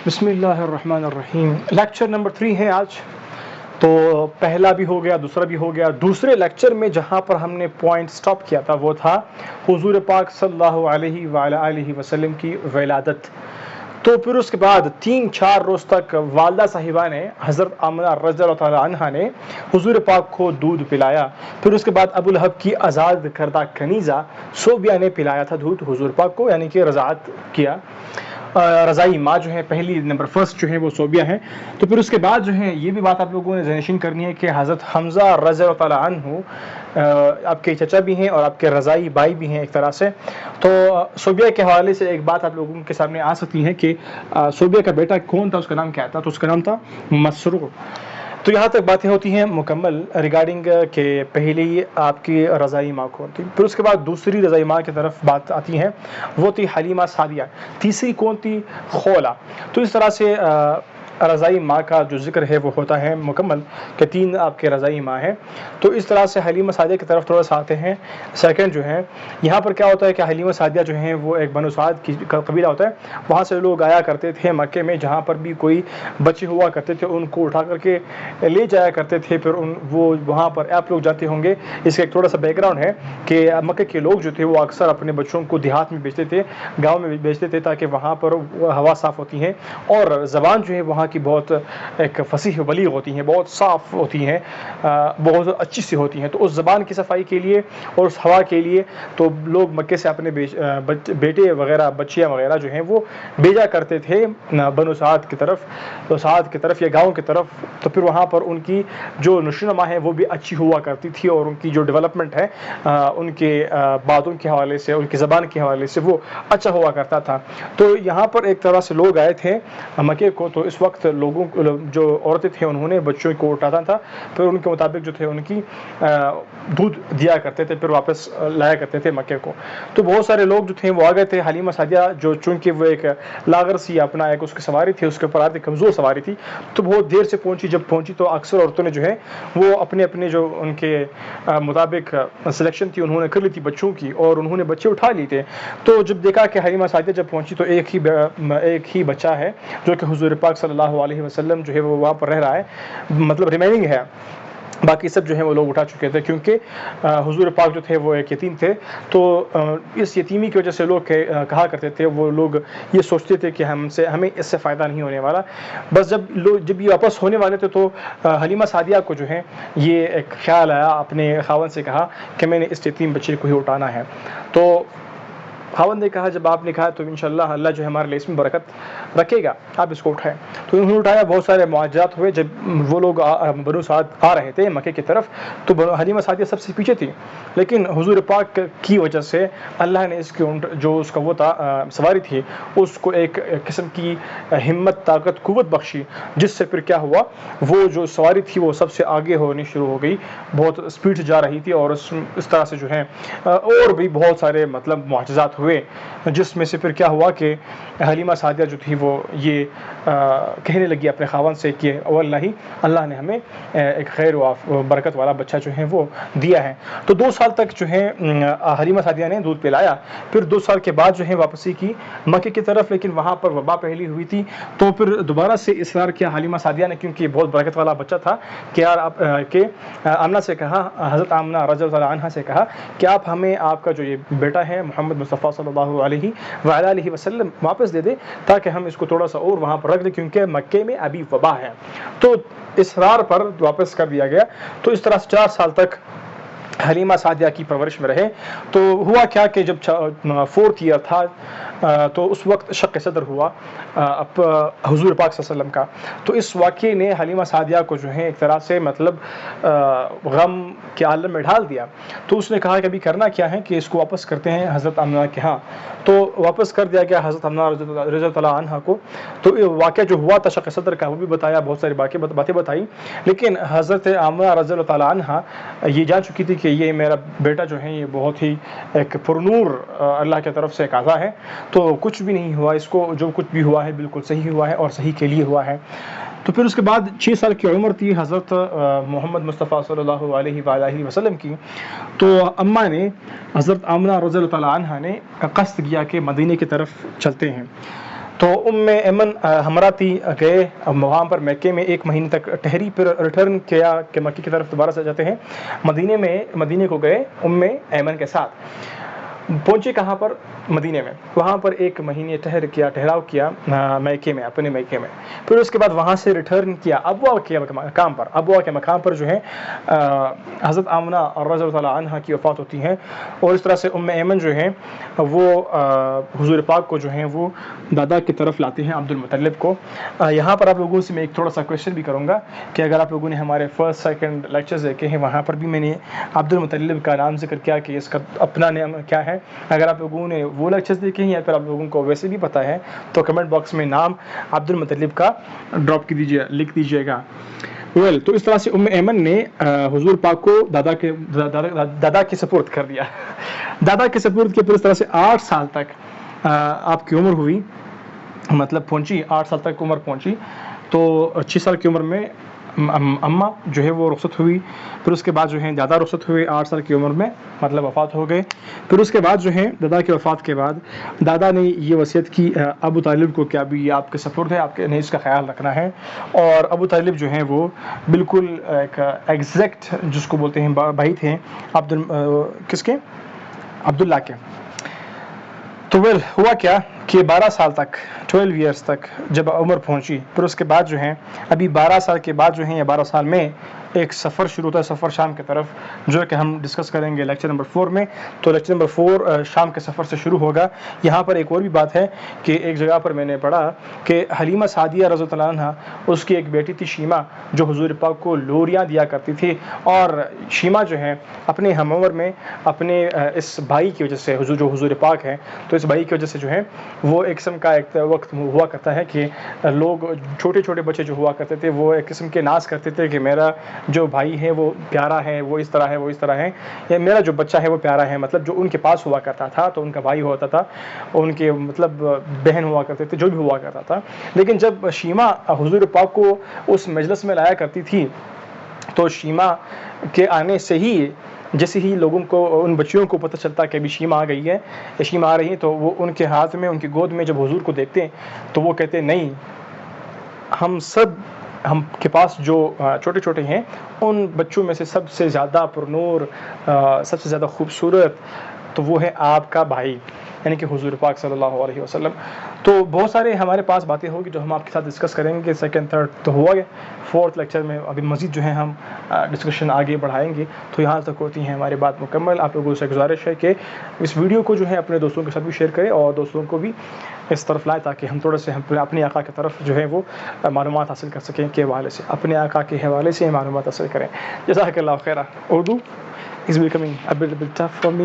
بسم اللہ الرحمن الرحیم۔ لیکچر نمبر 3 ہے آج، تو پہلا بھی ہو گیا، دوسرا بھی ہو گیا۔ دوسرے لیکچر میں جہاں پر ہم نے پوائنٹ سٹاپ کیا تھا وہ تھا حضور پاک صلی اللہ علیہ وعلیٰ آلہ وسلم کی ولادت۔ تو پھر اس کے بعد 3-4 روز تک والدہ صاحبہ نے، حضرت آمنہ رضی اللہ تعالیٰ عنہا نے حضور پاک کو دودھ پلایا۔ پھر اس کے بعد ابو لہب کی آزاد کردہ کنیزہ صوبیہ نے پلایا تھا دودھ حضور پاک کو، یعنی کہ رضاعت کیا۔ رضائی ماں جو ہے پہلی نمبر فرسٹ جو ہے وہ صوبیہ ہے۔ تو پھر اس کے بعد جو ہے یہ بھی بات آپ لوگوں نے ذہنشین کرنی ہے کہ حضرت حمزہ رضی اللہ تعالیٰ عنہ آپ کے چچا بھی ہیں اور آپ کے رضائی بھائی بھی ہیں ایک طرح سے۔ تو صوبیہ کے حوالے سے ایک بات آپ لوگوں کے سامنے آ سکتی ہے کہ صوبیہ کا بیٹا کون تھا، اس کا نام کیا تھا؟ تو اس کا نام تھا مسروق۔ تو یہاں تک باتیں ہوتی ہیں مکمل ریگارڈنگ کہ پہلی آپ کی رضائی ماں کون تھی۔ پھر اس کے بعد دوسری رضائی ماں کی طرف بات آتی ہے، وہ تھی حلیمہ سعدیہ۔ تیسری کون تھی؟ خولہ۔ تو اس طرح سے رضائی ماں کا جو ذکر ہے وہ ہوتا ہے مکمل کہ 3 آپ کے رضائی ماں ہیں۔ تو اس طرح سے حلیمہ سعدیہ کی طرف تھوڑا سا آتے ہیں۔ سیکنڈ جو ہے یہاں پر کیا ہوتا ہے کہ حلیمہ سعدیہ جو ہیں وہ ایک بنو سعد کی قبیلہ ہوتا ہے، وہاں سے لوگ آیا کرتے تھے مکے میں، جہاں پر بھی کوئی بچے ہوا کرتے تھے ان کو اٹھا کر کے لے جایا کرتے تھے۔ پھر وہ وہاں پر آپ لوگ جاتے ہوں گے، اس کا ایک تھوڑا سا بیک گراؤنڈ ہے کہ مکے کے لوگ جو تھے وہ اکثر اپنے بچوں کو دیہات میں بیچتے تھے، گاؤں میں بیچتے تھے، تاکہ وہاں پر ہوا صاف ہوتی ہے اور زبان جو ہے وہاں کی بہت ایک فصیح بلیغ ہوتی ہیں، بہت صاف ہوتی ہیں، بہت اچھی سی ہوتی ہیں۔ تو اس زبان کی صفائی کے لیے اور اس ہوا کے لیے تو لوگ مکے سے اپنے بیٹے وغیرہ بچیاں وغیرہ جو ہیں وہ بھیجا کرتے تھے بنو سعد کی طرف، تو سعد کی طرف یا گاؤں کی طرف۔ تو پھر وہاں پر ان کی جو نشوونما ہے وہ بھی اچھی ہوا کرتی تھی اور ان کی جو ڈیولپمنٹ ہے ان کے باتوں کے حوالے سے، ان کی زبان کے حوالے سے وہ اچھا ہوا کرتا تھا۔ تو یہاں پر ایک طرح سے لوگ آئے تھے مکے کو، تو اس وقت لوگوں جو عورتیں تھیں انہوں نے بچوں کو اٹھاتا تھا، پھر ان کے مطابق جو تھے ان کی دودھ دیا کرتے تھے، پھر واپس لایا کرتے تھے مکے کو۔ تو بہت سارے لوگ جو تھے وہ آ گئے تھے۔ حلیمہ سعدیہ جو چونکہ وہ ایک لاغر سی اپنا ایک اس کی سواری تھی، اس کے اوپر آتی کمزور سواری تھی، تو بہت دیر سے پہنچی۔ جب پہنچی تو اکثر عورتوں نے جو ہے وہ اپنے اپنے جو ان کے مطابق سلیکشن تھی انہوں نے کر لی تھی بچوں کی، اور انہوں نے بچے اٹھا لیے تھے۔ تو جب دیکھا کہ حلیمہ سعدیہ جب پہنچی تو ایک ہی بچہ ہے جو کہ حضور پاک صلی اللہ علیہ وسلم جو ہے وہ وہاں پر رہ رہا ہے، مطلب ریمیننگ ہے، باقی سب جو ہے وہ لوگ اٹھا چکے تھے، کیونکہ حضور پاک جو تھے وہ ایک یتیم تھے۔ تو اس یتیمی کی وجہ سے لوگ کہا کرتے تھے، وہ لوگ یہ سوچتے تھے کہ ہمیں اس سے فائدہ نہیں ہونے والا۔ بس جب یہ واپس ہونے والے تھے تو حلیمہ سعدیہ کو جو ہے یہ ایک خیال آیا، اپنے خاوند سے کہا کہ میں نے اس یتیم بچے کو ہی اٹھانا ہے۔ تو خاوند نے کہا جب آپ نے کہا تو انشاءاللہ اللہ جو ہے ہمارے لیے اس میں برکت رکھے گا، آپ اس کو اٹھائیں۔ تو انہوں نے اٹھایا۔ بہت سارے معجزات ہوئے جب وہ لوگ بنو سعد آ رہے تھے مکے کی طرف، تو حلیمہ سعدیہ سب سے پیچھے تھی، لیکن حضور پاک کی وجہ سے اللہ نے اس کی جو اس کا وہ تھا سواری تھی اس کو ایک قسم کی ہمت، طاقت، قوت بخشی، جس سے پھر کیا ہوا، وہ جو سواری تھی وہ سب سے آگے ہونی شروع ہو گئی، بہت اسپیڈ سے جا رہی تھی، اور اس طرح سے جو ہے اور بھی بہت سارے مطلب معجزات ہوئے، جس میں سے پھر کیا ہوا کہ حلیمہ سعدیہ جو تھی وہ یہ کہنے لگی اپنے خاوند سے کہ واللہ اللہ نے ہمیں ایک خیر و برکت والا بچہ جو ہے وہ دیا ہے۔ تو 2 سال تک جو ہے حلیمہ سعدیہ نے دودھ پلایا۔ پھر 2 سال کے بعد جو ہے واپسی کی مکے کی طرف، لیکن وہاں پر وبا پھیلی ہوئی تھی، تو پھر دوبارہ سے اصرار کیا حلیمہ سعدیہ نے، کیونکہ یہ بہت برکت والا بچہ تھا، کہ یار کہ آمنہ سے کہا، حضرت آمنہ رضی اللہ عنہا سے کہا کہ آپ ہمیں آپ کا جو یہ بیٹا ہے محمد مصطفیٰ صلی اللہ علیہ وعلیٰ آلہ وسلم واپس دے دے، تاکہ ہم اس کو تھوڑا سا اور وہاں پر رکھ دیں، کیونکہ مکے میں ابھی وبا ہے۔ تو اصرار پر واپس کر دیا گیا۔ تو اس طرح سے 4 سال تک حلیمہ سعدیہ کی پرورش میں رہے۔ تو ہوا کیا کہ جب 4th ایئر تھا تو اس وقت شق صدر ہوا اب حضور پاک صلی اللہ علیہ وسلم کا۔ تو اس واقعے نے حلیمہ سعدیہ کو جو ہے ایک طرح سے مطلب غم کے عالم میں ڈال دیا۔ تو اس نے کہا کہ ابھی کرنا کیا ہے کہ اس کو واپس کرتے ہیں حضرت آمنہ کے ہاں۔ تو واپس کر دیا گیا حضرت آمنہ رضی اللہ عنہ کو۔ تو واقعہ جو ہوا تھا شق صدر کا وہ بھی بتایا، بہت ساری باتیں بتائی، لیکن حضرت آمنہ رضی اللہ عنہ یہ جان چکی تھی کہ یہ میرا بیٹا جو ہے یہ بہت ہی ایک پرنور اللہ کی طرف سے ایک عطا ہے، تو کچھ بھی نہیں ہوا، اس کو جو کچھ بھی ہوا ہے بالکل صحیح ہوا ہے اور صحیح کے لیے ہوا ہے۔ تو پھر اس کے بعد 6 سال کی عمر تھی حضرت محمد مصطفیٰ صلی اللہ علیہ وآلہ وسلم کی۔ تو اماں نے، حضرت آمنہ رضی اللہ عنہا نے قصد کیا کہ مدینے کی طرف چلتے ہیں۔ تو ایمن ہمراہ تھی گئے وہاں پر مکے میں 1 مہینے تک ٹھہری، پھر ریٹرن کیا کہ مکے کی طرف دوبارہ سے جاتے ہیں، مدینے کو گئے ایمن کے ساتھ، پہنچے کہاں پر؟ مدینے میں، وہاں پر 1 مہینے ٹھہراؤ کیا مکے میں، اپنے مکے میں، پھر اس کے بعد وہاں سے ریٹرن کیا ابوا کے مقام پر جو ہے حضرت آمنہ رضی اللہ تعالیٰ عنہ کی وفات ہوتی ہے، اور اس طرح سے ایمن جو ہیں وہ حضور پاک کو جو ہیں وہ دادا کی طرف لاتے ہیں، عبد المطلب کو۔ یہاں پر آپ لوگوں سے میں ایک تھوڑا سا کویشچن بھی کروں گا کہ اگر آپ لوگوں نے ہمارے فرسٹ سیکنڈ لیکچرز دیکھے ہیں، وہاں پر بھی میں نے عبد المطلب کا نام ذکر کیا کہ اس کا اپنا نام کیا ہے۔ اگر آپ لوگوں نے وہ لیکچرز دیکھے ہیں یا پھر آپ لوگوں کو ویسے بھی پتہ ہے تو کمنٹ باکس میں نام عبد المطلب کا ڈراپ لکھ دیجیے گا۔ تو اس طرح سے ایمن نے حضور پاک کو دادا کے سپرد کر دیا، دادا کے سپرد کے، پھر اس طرح سے 8 سال تک آپ کی عمر ہوئی، مطلب پہنچی 8 سال تک عمر پہنچی، تو 6 سال کی عمر میں اماں جو ہے وہ رخصت ہوئی، پھر اس کے بعد جو ہے دادا رخصت ہوئے 8 سال کی عمر میں، مطلب وفات ہو گئے۔ پھر اس کے بعد جو ہے دادا کی وفات کے بعد دادا نے یہ وصیت کی ابو طالب کو کہ ابھی یہ آپ کے سپرد ہے، آپ نے اس کا خیال رکھنا ہے، اور ابو طالب جو ہیں وہ بالکل ایک ایگزیکٹ جس کو بولتے ہیں بھائی تھے کس کے؟ عبداللہ کے۔ تو ہوا کیا کہ 12 سال تک 12 ایئرس تک جب عمر پہنچی، پھر اس کے بعد جو ہے ابھی 12 سال کے بعد جو ہے یا 12 سال میں ایک سفر شروع ہوتا ہے، سفر شام کی طرف، جو کہ ہم ڈسکس کریں گے لیکچر نمبر 4 میں۔ تو لیکچر نمبر 4 شام کے سفر سے شروع ہوگا۔ یہاں پر ایک اور بھی بات ہے کہ ایک جگہ پر میں نے پڑھا کہ حلیمہ سعدیہ رضی اللہ عنہا، اس کی ایک بیٹی تھی شیمہ، جو حضور پاک کو لوریاں دیا کرتی تھی، اور شیمہ جو ہے اپنے ہم عمر میں اپنے اس بھائی کی وجہ سے جو حضور پاک ہے، تو اس بھائی کی وجہ سے جو ہے وہ ایک قسم کا ایک وقت ہوا کرتا ہے کہ لوگ چھوٹے چھوٹے بچے جو ہوا کرتے تھے وہ ایک قسم کے ناز کرتے تھے کہ میرا جو بھائی ہے وہ پیارا ہے، وہ اس طرح ہے، وہ اس طرح ہے، یا میرا جو بچہ ہے وہ پیارا ہے، مطلب جو ان کے پاس ہوا کرتا تھا تو ان کا بھائی ہوتا تھا، ان کے مطلب بہن ہوا کرتے تھے، جو بھی ہوا کرتا تھا۔ لیکن جب شیمہ حضور پاک کو اس مجلس میں لایا کرتی تھی، تو شیمہ کے آنے سے ہی جیسے ہی لوگوں کو، ان بچیوں کو پتہ چلتا کہ ابھی شیمہ آ گئی ہے یا شیمہ آ رہی ہے، تو وہ ان کے ہاتھ میں، ان کی گود میں جب حضور کو دیکھتے ہیں تو وہ کہتے نہیں، ہم کے پاس جو چھوٹے چھوٹے ہیں ان بچوں میں سے سب سے زیادہ پرنور، سب سے زیادہ خوبصورت تو وہ ہے آپ کا بھائی، یعنی کہ حضور پاک صلی اللہ علیہ وسلم۔ تو بہت سارے ہمارے پاس باتیں ہوگی جو ہم آپ کے ساتھ ڈسکس کریں گے، سیکنڈ تھرڈ تو ہوا گیا، 4تھ لیکچر میں ابھی مزید جو ہے ہم ڈسکشن آگے بڑھائیں گے۔ تو یہاں تک ہوتی ہے ہماری بات مکمل۔ آپ لوگوں سے گزارش ہے کہ اس ویڈیو کو جو ہے اپنے دوستوں کے ساتھ بھی شیئر کریں اور دوستوں کو بھی اس طرف لائیں، تاکہ ہم تھوڑے سے اپنے آقا کی طرف جو ہے وہ معلومات حاصل کر سکیں، کے حوالے سے اپنے آقا کے حوالے سے معلومات حاصل کریں۔ جزاک اللہ خیرہ۔ Urdu is becoming a bit tough for me.